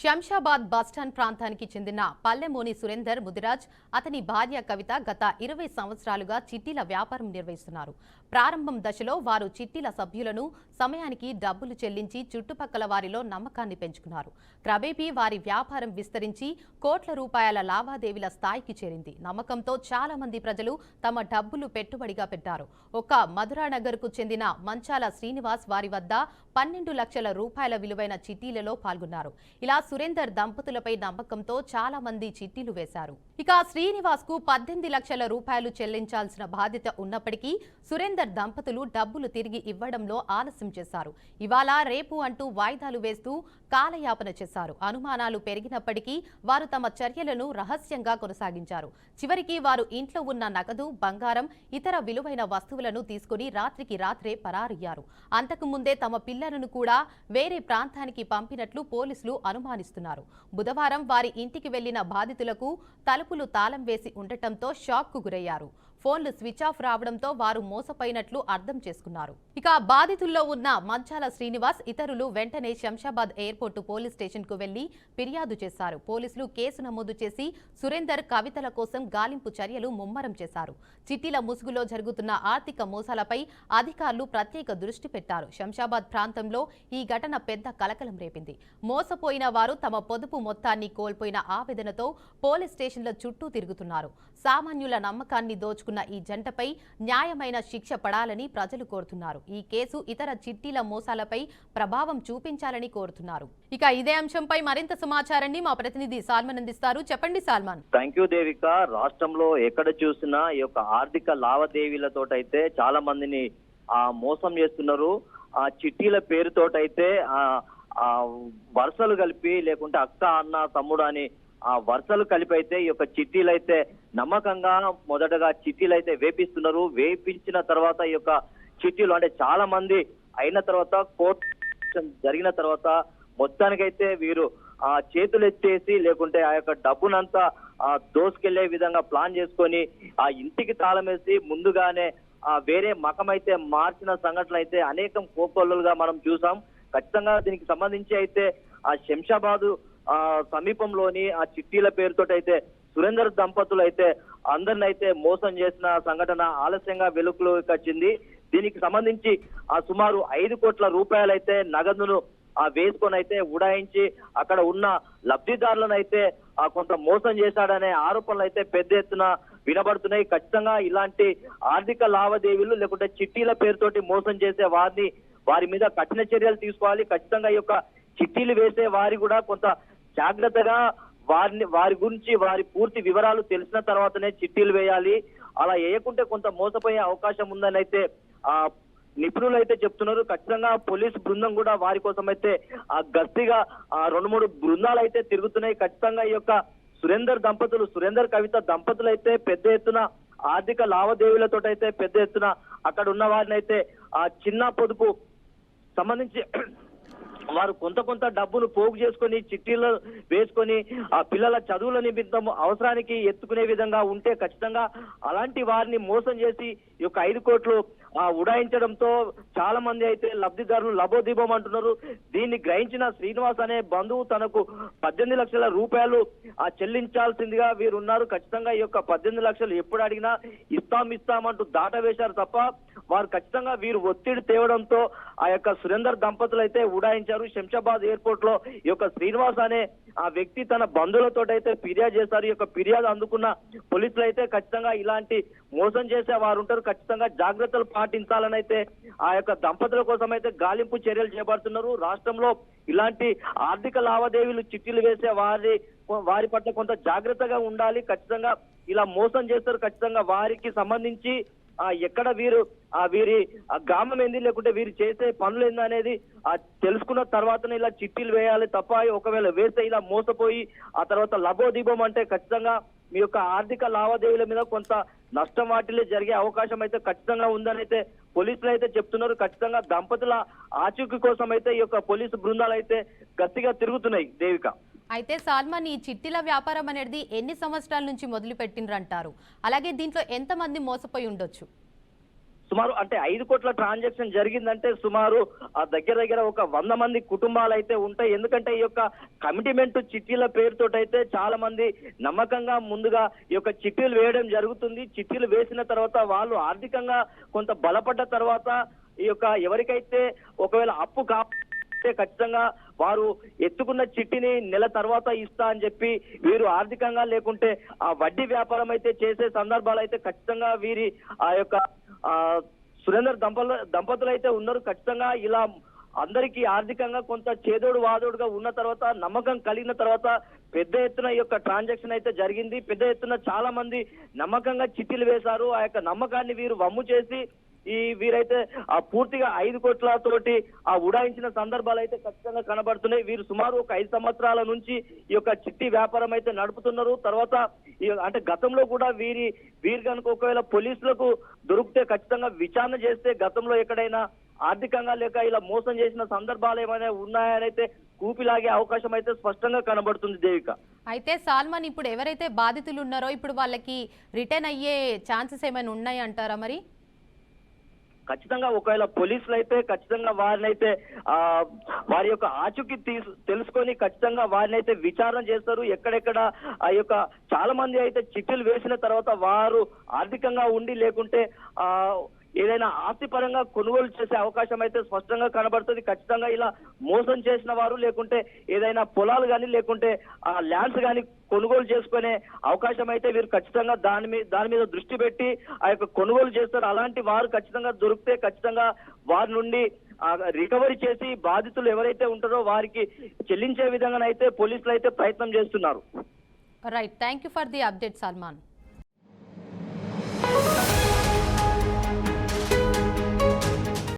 Shamshabad bus stand ప్రాంతానికి చెందిన పల్లెమోని సురేందర్ ముదిరాజ్ అతని భార్య కవిత గత 20 సంవత్సరాలుగా చిట్టీల వ్యాపారం నిర్వహిస్తున్నారు. ప్రారంభం దశలో వారు చిట్టీల సభ్యులను సమయానికి డబ్బులు చెల్లించి చుట్టుపక్కల వారిలో నమ్మకాన్ని పెంచుకున్నారు. క్రమేపీ వారి వ్యాపారం విస్తరించి కోట్ల రూపాయల లావాదేవీల స్థాయికి చేరింది. నమ్మకంతో చాలా మంది ప్రజలు తమ డబ్బులు పెట్టుబడిగా పెట్టారు. ఒక మధురానగర్కు చెందిన మంచాల శ్రీనివాస్ వారి వద్ద 12 లక్షల రూపాయల విలువైన చిట్టీలలో పాల్గొన్నారు. ఇలా సురేందర్ దంపతులపై నమ్మకంతో చాలా మంది చిట్టీలు వేశారు. ఇక శ్రీనివాస్ కు 18 లక్షల రూపాయలు చెల్లించాల్సిన బాధ్యత ఉన్నప్పటికీ సురేందర్ దంపతులు డబ్బులు తిరిగి ఇవ్వడంలో ఆలస్యం చేశారు. ఇవాళ రేపు అంటూ వాయిదాలు వేస్తూ కాలయాపన చేశారు. అనుమానాలు పెరిగినప్పటికీ వారు తమ చర్యలను రహస్యంగా కొనసాగించారు. చివరికి వారు ఇంట్లో ఉన్న నగదు, బంగారం, ఇతర విలువైన వస్తువులను తీసుకుని రాత్రికి రాత్రే పరారయ్యారు. అంతకు ముందే తమ పిల్లలను కూడా వేరే ప్రాంతానికి పంపినట్లు పోలీసులు అనుమానిస్తున్నారు. బుధవారం వారి ఇంటికి వెళ్లిన బాధితులకు తలుపులు తాళం వేసి ఉండటంతో షాక్ కు గురయ్యారు. ఫోన్లు స్విచ్ ఆఫ్ రావడంతో వారు మోసపోయినట్లు అర్థం చేసుకున్నారు. ఇక బాధితుల్లో ఉన్న మంచాల శ్రీనివాస్ ఇతరులు వెంటనే శంషాబాద్ ఎయిర్పోర్టు పోలీస్ స్టేషన్ కు వెళ్లి ఫిర్యాదు చేశారు. పోలీసులు కేసు నమోదు చేసి సురేందర్, కవితల కోసం గాలింపు చర్యలు ముమ్మరం చేశారు. చిట్టీల ముసుగులో జరుగుతున్న ఆర్థిక మోసాలపై అధికారులు ప్రత్యేక దృష్టి పెట్టారు. శంషాబాద్ ప్రాంతంలో ఈ ఘటన పెద్ద కలకలం రేపింది. మోసపోయిన వారు తమ పొదుపు మొత్తాన్ని కోల్పోయిన ఆవేదనతో పోలీస్ స్టేషన్ల చుట్టూ తిరుగుతున్నారు. సామాన్యుల నమ్మకాన్ని దోచుకున్న ఈ జంటపై న్యాయమైన శిక్ష పడాలని ప్రజలు కోరుతున్నారు. ఈ కేసు ఇతర చిట్టీల మోసాలపై ప్రభావం చూపించాలని కోరుతున్నారు. ఇక ఇదే అంశంపై మరింత సమాచారాన్ని మా ప్రతినిధి సాల్మన్ అందిస్తారు. చెప్పండి సాల్మన్. Thank you Devika. రాష్ట్రంలో ఎక్కడ చూసినా ఈ యొక్క ఆర్థిక లావాదేవీలతోటైతే చాలా మందిని మోసం చేస్తున్నారు. ఆ చిట్టీల పేరుతోటైతే వరుసలు కలిపి, లేకుంటే అక్క, అన్న, తమ్ముడు అని వరుసలు కలిపి అయితే ఈ యొక్క చిట్టీలు అయితే నమ్మకంగా మొదటగా చిట్టీలు అయితే వేపిస్తున్నారు. వేపించిన తర్వాత ఈ యొక్క చిట్టీలు అంటే చాలా మంది అయిన తర్వాత కోర్టు జరిగిన తర్వాత మొత్తానికైతే వీరు చేతులు ఎత్తేసి, లేకుంటే ఆ యొక్క డబ్బునంతా దోసుకెళ్లే విధంగా ప్లాన్ చేసుకొని ఆ ఇంటికి తాళం వేసి ముందుగానే వేరే మకమైతే మార్చిన సంఘటనలు అయితే అనేకం కోకొల్లుగా మనం చూసాం. ఖచ్చితంగా దీనికి సంబంధించి అయితే ఆ శంషాబాదు సమీపంలోని ఆ చిట్టీల పేరుతోటి అయితే సురేందర్ దంపతులు అయితే అందరిని అయితే మోసం చేసిన సంఘటన ఆలస్యంగా వెలుగులోకి వచ్చింది. దీనికి సంబంధించి సుమారు 5 కోట్ల రూపాయలు అయితే నగదును వేసుకొని అయితే ఉడాయించి అక్కడ ఉన్న లబ్ధిదారులను అయితే కొంత మోసం చేశాడనే ఆరోపణలు అయితే పెద్ద ఎత్తున వినబడుతున్నాయి. ఖచ్చితంగా ఇలాంటి ఆర్థిక లావాదేవీలు లేకుంటే చిట్టీల పేరుతోటి మోసం చేసే వారి మీద కఠిన చర్యలు తీసుకోవాలి. ఖచ్చితంగా ఈ యొక్క చిట్టీలు వేసే వారి కూడా కొంత జాగ్రత్తగా వారి గురించి వారి పూర్తి వివరాలు తెలిసిన తర్వాతనే చిట్టీలు వేయాలి. అలా వేయకుంటే కొంత మోసపోయే అవకాశం ఉందని అయితే నిపుణులు అయితే చెప్తున్నారు. ఖచ్చితంగా పోలీసు బృందం కూడా వారి కోసం అయితే గస్తీగా 2-3 బృందాలు అయితే తిరుగుతున్నాయి. ఖచ్చితంగా ఈ యొక్క సురేందర్ కవిత దంపతులు అయితే పెద్ద ఎత్తున ఆర్థిక లావాదేవీలతో అయితే పెద్ద ఎత్తున అక్కడ ఉన్న వారిని అయితే చిన్న పొదుపు సంబంధించి వారు కొంత డబ్బును పోగు చేసుకొని చిట్టీలు వేసుకొని పిల్లల చదువుల నిమిత్తం అవసరానికి ఎత్తుకునే విధంగా ఉంటే ఖచ్చితంగా అలాంటి వారిని మోసం చేసి ఈ యొక్క 5 కోట్లు ఉడాయించడంతో చాలా మంది అయితే లబ్ధిదారులు లబోదీపం అంటున్నారు. దీన్ని గ్రహించిన శ్రీనివాస్ అనే బంధువు తనకు 18 లక్షల రూపాయలు చెల్లించాల్సిందిగా వీరున్నారు. ఖచ్చితంగా ఈ యొక్క 18 లక్షలు ఎప్పుడు అడిగినా ఇస్తామంటూ దాట వేశారు తప్ప వారు ఖచ్చితంగా వీరు ఒత్తిడి తేవడంతో ఆ యొక్క సురేందర్ దంపతులు అయితే ఉడాయించారు. శంషాబాద్ ఎయిర్పోర్ట్ లో ఈ యొక్క శ్రీనివాస్ అనే వ్యక్తి తన బంధువులతో అయితే ఫిర్యాదు చేశారు. ఈ యొక్క ఫిర్యాదు అందుకున్న పోలీసులు అయితే ఖచ్చితంగా ఇలాంటి మోసం చేసే వారు ఉంటారు, ఖచ్చితంగా జాగ్రత్తలు పాటించాలని అయితే ఆ యొక్క దంపతుల కోసం అయితే గాలింపు చర్యలు చేపడుతున్నారు. రాష్ట్రంలో ఇలాంటి ఆర్థిక లావాదేవీలు చిట్టీలు వేసే వారి పట్ల కొంత జాగ్రత్తగా ఉండాలి. ఖచ్చితంగా ఇలా మోసం చేస్తారు. ఖచ్చితంగా వారికి సంబంధించి ఎక్కడ వీరి గ్రామం ఏంది, లేకుంటే వీరు చేసే పనులు ఏంది అనేది తెలుసుకున్న తర్వాతనే ఇలా చిట్టీలు వేయాలి తప్ప ఒకవేళ వేస్తే ఇలా మోసపోయి ఆ తర్వాత లబోదీపం అంటే ఖచ్చితంగా మీ యొక్క ఆర్థిక లావాదేవీల మీద కొంత నష్టం వాటిల్లే జరిగే అవకాశం అయితే ఖచ్చితంగా ఉందని అయితే పోలీసులు అయితే చెప్తున్నారు. ఖచ్చితంగా దంపతుల ఆచూకీ కోసం అయితే ఈ యొక్క పోలీసు బృందాలు అయితే గట్టిగా తిరుగుతున్నాయి దేవిక. అయితే సాల్మన్, ఈ చిట్టీల వ్యాపారం అనేది ఎన్ని సంవత్సరాల నుంచి మొదలు పెట్టిండ్రంటారు? అలాగే దీంట్లో ఎంతమంది మోసపోయి ఉండొచ్చు? సుమారు అంటే 5 కోట్ల ట్రాన్సాక్షన్ జరిగిందంటే సుమారు దగ్గర దగ్గర ఒక 100 మంది కుటుంబాలు అయితే ఉంటాయి. ఎందుకంటే ఈ యొక్క కమిట్మెంట్ చిట్టీల పేరుతోటైతే చాలా మంది నమ్మకంగా ముందుగా ఈ యొక్క చిట్టీలు వేయడం జరుగుతుంది. చిట్టీలు వేసిన తర్వాత వాళ్ళు ఆర్థికంగా కొంత బలపడ్డ తర్వాత ఈ యొక్క ఎవరికైతే ఒకవేళ అప్పు కాకపోతే ఖచ్చితంగా వారు ఎత్తుకున్న చిట్టిని నెల తర్వాత ఇస్తా అని చెప్పి వీరు ఆర్థికంగా లేకుంటే ఆ వడ్డీ వ్యాపారం అయితే చేసే సందర్భాలు అయితే ఖచ్చితంగా వీరి ఆ యొక్క సురేందర్ దంపతులు అయితే ఉన్నారు. ఖచ్చితంగా ఇలా అందరికీ ఆర్థికంగా కొంత చేదోడు వాదోడుగా ఉన్న తర్వాత నమ్మకం కలిగిన తర్వాత పెద్ద ఎత్తున ఈ యొక్క ట్రాన్సాక్షన్ అయితే జరిగింది. పెద్ద ఎత్తున చాలా మంది నమ్మకంగా చిట్టీలు వేశారు. ఆ యొక్క నమ్మకాన్ని వీరు వమ్ము చేసి వీరైతే పూర్తిగా 5 కోట్లతోటి ఉడాయించిన సందర్భాలు అయితే ఖచ్చితంగా కనబడుతున్నాయి. వీరు సుమారు ఒక 5 సంవత్సరాల నుంచి ఈ యొక్క చిట్టి వ్యాపారం అయితే నడుపుతున్నారు. తర్వాత అంటే గతంలో కూడా వీరు కనుక ఒకవేళ పోలీసులకు దొరికితే ఖచ్చితంగా విచారణ చేస్తే గతంలో ఎక్కడైనా ఆర్థికంగా లేక ఇలా మోసం చేసిన సందర్భాలు ఏమైనా ఉన్నాయని అయితే కూపిలాగే అవకాశం అయితే స్పష్టంగా కనబడుతుంది దేవిక. అయితే సాల్మన్ ఇప్పుడు ఎవరైతే బాధితులు ఉన్నారో ఇప్పుడు వాళ్ళకి రిటర్న్ అయ్యే ఛాన్సెస్ ఏమైనా ఉన్నాయి అంటారా మరి? ఖచ్చితంగా ఒకవేళ పోలీసులు అయితే ఖచ్చితంగా వారినైతే వారి యొక్క ఆచూకీ తెలుసుకొని ఖచ్చితంగా వారిని అయితే విచారణ చేస్తారు. ఎక్కడెక్కడ ఆ యొక్క చాలా మంది అయితే చిట్టీలు వేసిన తర్వాత వారు ఆర్థికంగా ఉండి లేకుంటే ఏదైనా ఆస్తిపరంగా కొనుగోలు చేసే అవకాశం అయితే స్పష్టంగా కనబడుతుంది. ఖచ్చితంగా ఇలా మోసం చేసిన వారు లేకుంటే ఏదైనా పొలాలు కానీ లేకుంటే ల్యాండ్స్ కానీ కొనుగోలు చేసుకునే అవకాశం అయితే వీరు ఖచ్చితంగా దాని మీద దృష్టి పెట్టి ఆ యొక్క కొనుగోలు చేస్తారు. అలాంటి వారు ఖచ్చితంగా దొరికితే ఖచ్చితంగా వారి నుండి రికవరీ చేసి బాధితులు ఎవరైతే ఉంటారో వారికి చెల్లించే విధంగానైతే పోలీసులు అయితే ప్రయత్నం చేస్తున్నారు. Right, thank you for the update Salman.